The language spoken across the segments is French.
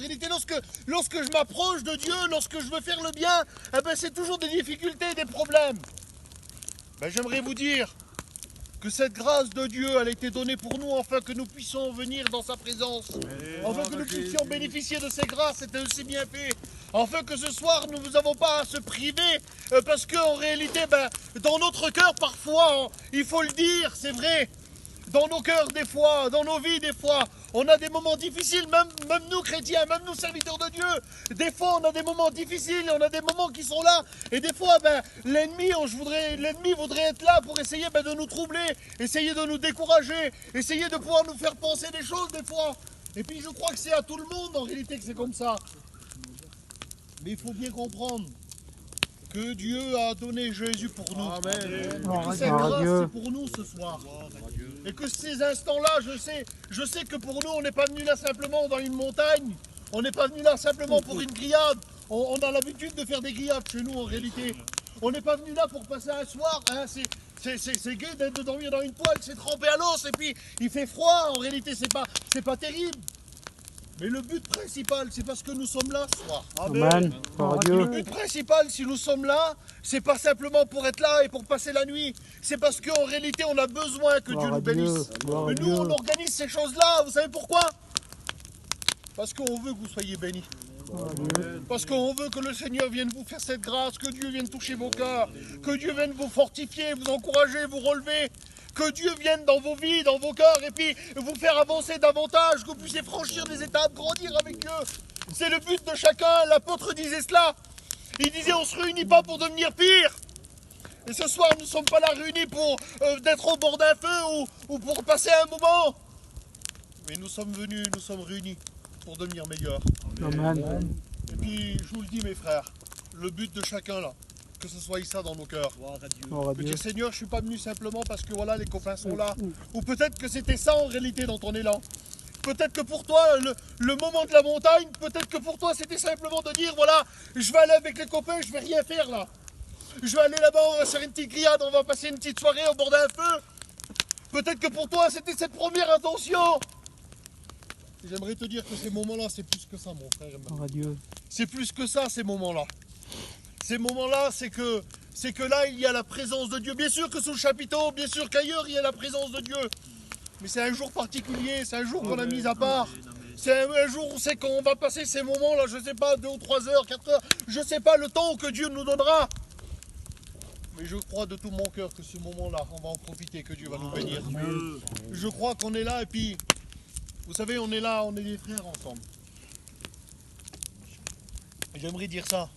réalité, lorsque je m'approche de Dieu, lorsque je veux faire le bien, eh ben, c'est toujours des difficultés, des problèmes. Ben, j'aimerais vous dire que cette grâce de Dieu, elle a été donnée pour nous, afin que nous puissions venir dans sa présence, afin que nous puissions bénéficier de ses grâces et de ses bienfaits, afin que ce soir, nous n'avons pas à se priver, parce qu'en réalité, ben, dans notre cœur, parfois, il faut le dire, c'est vrai, dans nos cœurs des fois, dans nos vies des fois, on a des moments difficiles, même nous chrétiens, même nous serviteurs de Dieu. Des fois on a des moments difficiles, on a des moments qui sont là. Et des fois ben, l'ennemi voudrait être là pour essayer ben, de nous troubler, essayer de nous décourager, essayer de pouvoir nous faire penser des choses des fois. Et puis je crois que c'est à tout le monde en réalité que c'est comme ça. Mais il faut bien comprendre que Dieu a donné Jésus pour nous. Amen. Et que cette grâce c'est pour nous ce soir. Et que ces instants-là, je sais que pour nous, on n'est pas venu là simplement dans une montagne. On n'est pas venu là simplement pour une grillade. On a l'habitude de faire des grillades chez nous en réalité. On n'est pas venu là pour passer un soir. Hein. C'est gai de dormir dans une poêle, c'est trempé à l'os et puis il fait froid. En réalité, c'est pas terrible. Mais le but principal, c'est parce que nous sommes là ce soir. Amen. Le but principal, si nous sommes là, c'est pas simplement pour être là et pour passer la nuit. C'est parce qu'en réalité, on a besoin que Dieu nous bénisse. Mais nous, on organise ces choses-là. Vous savez pourquoi? Parce qu'on veut que vous soyez bénis. Parce qu'on veut que le Seigneur vienne vous faire cette grâce, que Dieu vienne toucher vos cœurs, que Dieu vienne vous fortifier, vous encourager, vous relever. Que Dieu vienne dans vos vies, dans vos cœurs, et puis vous faire avancer davantage, que vous puissiez franchir des étapes, grandir avec Dieu. C'est le but de chacun. L'apôtre disait cela. Il disait, on ne se réunit pas pour devenir pire. Et ce soir, nous ne sommes pas là réunis pour d'être au bord d'un feu ou pour passer un moment. Mais nous sommes réunis pour devenir meilleurs. Amen. Et puis, je vous le dis, mes frères, le but de chacun là, que ce soit ça dans nos cœurs. De dire Seigneur, je ne suis pas venu simplement parce que voilà, les copains sont là. Ou peut-être que c'était ça en réalité dans ton élan. Peut-être que pour toi, le moment de la montagne, peut-être que pour toi c'était simplement de dire voilà, je vais aller avec les copains, je vais rien faire là. Je vais aller là-bas, on va faire une petite grillade, on va passer une petite soirée au bord d'un feu. Peut-être que pour toi c'était cette première intention. J'aimerais te dire que ces moments-là, c'est plus que ça, mon frère. C'est plus que ça, ces moments-là. Ces moments-là, c'est que là, il y a la présence de Dieu. Bien sûr que sous le chapiteau, bien sûr qu'ailleurs, il y a la présence de Dieu. Mais c'est un jour particulier, c'est un jour qu'on a mis à part. C'est un jour où c'est qu'on va passer ces moments-là, je ne sais pas, 2 ou 3 heures, 4 heures, je ne sais pas le temps que Dieu nous donnera. Mais je crois de tout mon cœur que ce moment-là, on va en profiter, que Dieu va nous bénir. Je crois qu'on est là et puis, vous savez, on est là, on est des frères ensemble. J'aimerais dire ça.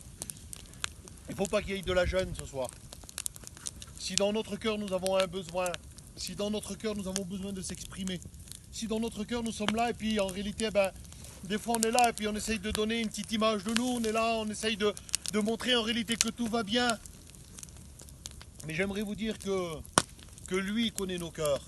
Il ne faut pas qu'il y ait de la gêne ce soir. Si dans notre cœur nous avons un besoin, si dans notre cœur nous avons besoin de s'exprimer, si dans notre cœur nous sommes là et puis en réalité, ben, des fois on est là et puis on essaye de donner une petite image de nous, on est là, on essaye de montrer en réalité que tout va bien. Mais j'aimerais vous dire que lui connaît nos cœurs.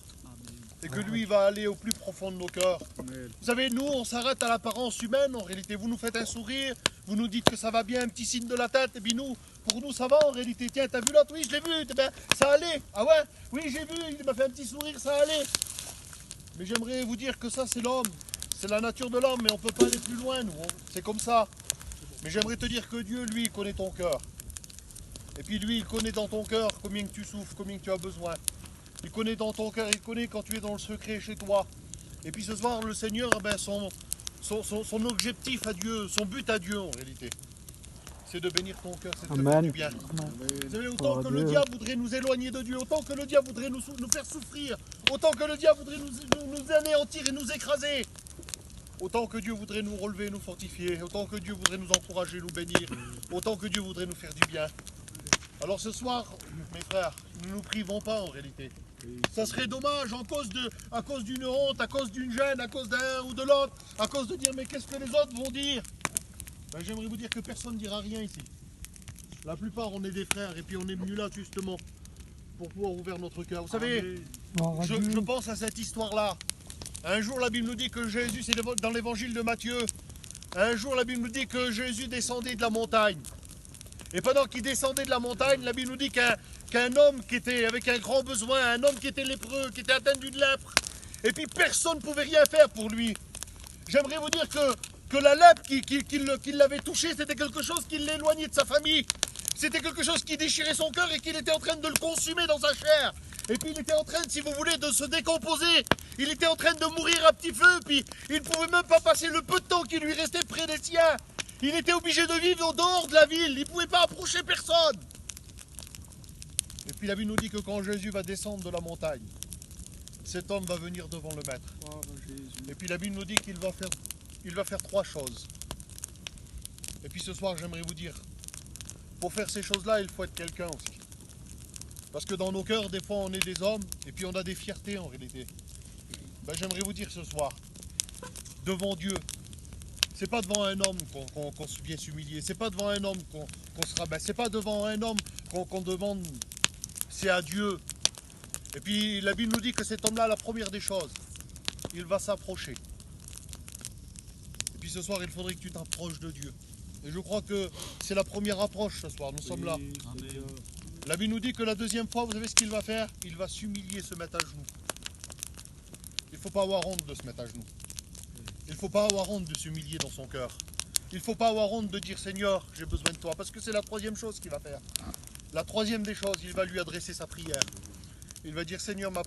Et que lui va aller au plus profond de nos cœurs. Amen. Vous savez, nous, on s'arrête à l'apparence humaine, en réalité. Vous nous faites un sourire, vous nous dites que ça va bien, un petit signe de la tête, et puis nous, pour nous, ça va en réalité. Tiens, t'as vu l'autre? Oui, je l'ai vu, eh bien, ça allait. Ah ouais? Oui, j'ai vu, il m'a fait un petit sourire, ça allait. Mais j'aimerais vous dire que ça, c'est l'homme. C'est la nature de l'homme, mais on ne peut pas aller plus loin, nous. C'est comme ça. Mais j'aimerais te dire que Dieu, lui, il connaît ton cœur. Et puis lui, il connaît dans ton cœur combien que tu souffres, combien que tu as besoin. Il connaît dans ton cœur, il connaît quand tu es dans le secret chez toi. Et puis ce soir, le Seigneur, ben, son objectif à Dieu, son but à Dieu en réalité, c'est de bénir ton cœur, c'est de te faire du bien. Vous savez, autant que le diable voudrait nous éloigner de Dieu, autant que le diable voudrait nous faire souffrir, autant que le diable voudrait nous anéantir et nous écraser, autant que Dieu voudrait nous relever, nous fortifier, autant que Dieu voudrait nous encourager, nous bénir, autant que Dieu voudrait nous faire du bien. Alors ce soir, mes frères, ne nous privons pas en réalité. Ça serait dommage à cause d'une honte, à cause d'une gêne, à cause d'un ou de l'autre, à cause de dire mais qu'est-ce que les autres vont dire? Ben, j'aimerais vous dire que personne ne dira rien ici. La plupart on est des frères et puis on est venus là justement pour pouvoir ouvrir notre cœur. Vous savez, je pense à cette histoire-là. Un jour la Bible nous dit que Jésus, c'est dans l'évangile de Matthieu, un jour la Bible nous dit que Jésus descendait de la montagne. Et pendant qu'il descendait de la montagne, la Bible nous dit qu'un homme qui était avec un grand besoin, un homme qui était lépreux, qui était atteint d'une lèpre, et puis personne ne pouvait rien faire pour lui. J'aimerais vous dire que que la lèpre qui l'avait touché, c'était quelque chose qui l'éloignait de sa famille. C'était quelque chose qui déchirait son cœur et qu'il était en train de le consumer dans sa chair. Et puis il était en train, si vous voulez, de se décomposer. Il était en train de mourir à petit feu, puis il ne pouvait même pas passer le peu de temps qui lui restait près des siens. Il était obligé de vivre au dehors de la ville, il ne pouvait pas approcher personne. Et puis la Bible nous dit que quand Jésus va descendre de la montagne, cet homme va venir devant le Maître. Oh, Jésus. Et puis la Bible nous dit qu'il va faire trois choses. Et puis ce soir, j'aimerais vous dire, pour faire ces choses-là, il faut être quelqu'un aussi. Parce que dans nos cœurs, des fois, on est des hommes et puis on a des fiertés en réalité. Ben, j'aimerais vous dire ce soir, devant Dieu, c'est pas devant un homme qu'on vient s'humilier, c'est pas devant un homme qu'on se rabaisse, c'est pas devant un homme qu'on demande, c'est à Dieu. Et puis la Bible nous dit que cet homme-là, la première des choses, il va s'approcher. Et puis ce soir, il faudrait que tu t'approches de Dieu. Et je crois que c'est la première approche ce soir, nous sommes là. Amen. La Bible nous dit que la deuxième fois, vous savez ce qu'il va faire? Il va s'humilier, se mettre à genoux. Il ne faut pas avoir honte de se mettre à genoux. Il ne faut pas avoir honte de s'humilier dans son cœur. Il ne faut pas avoir honte de dire Seigneur, j'ai besoin de toi. Parce que c'est la troisième chose qu'il va faire. La troisième des choses, il va lui adresser sa prière. Il va dire Seigneur, ma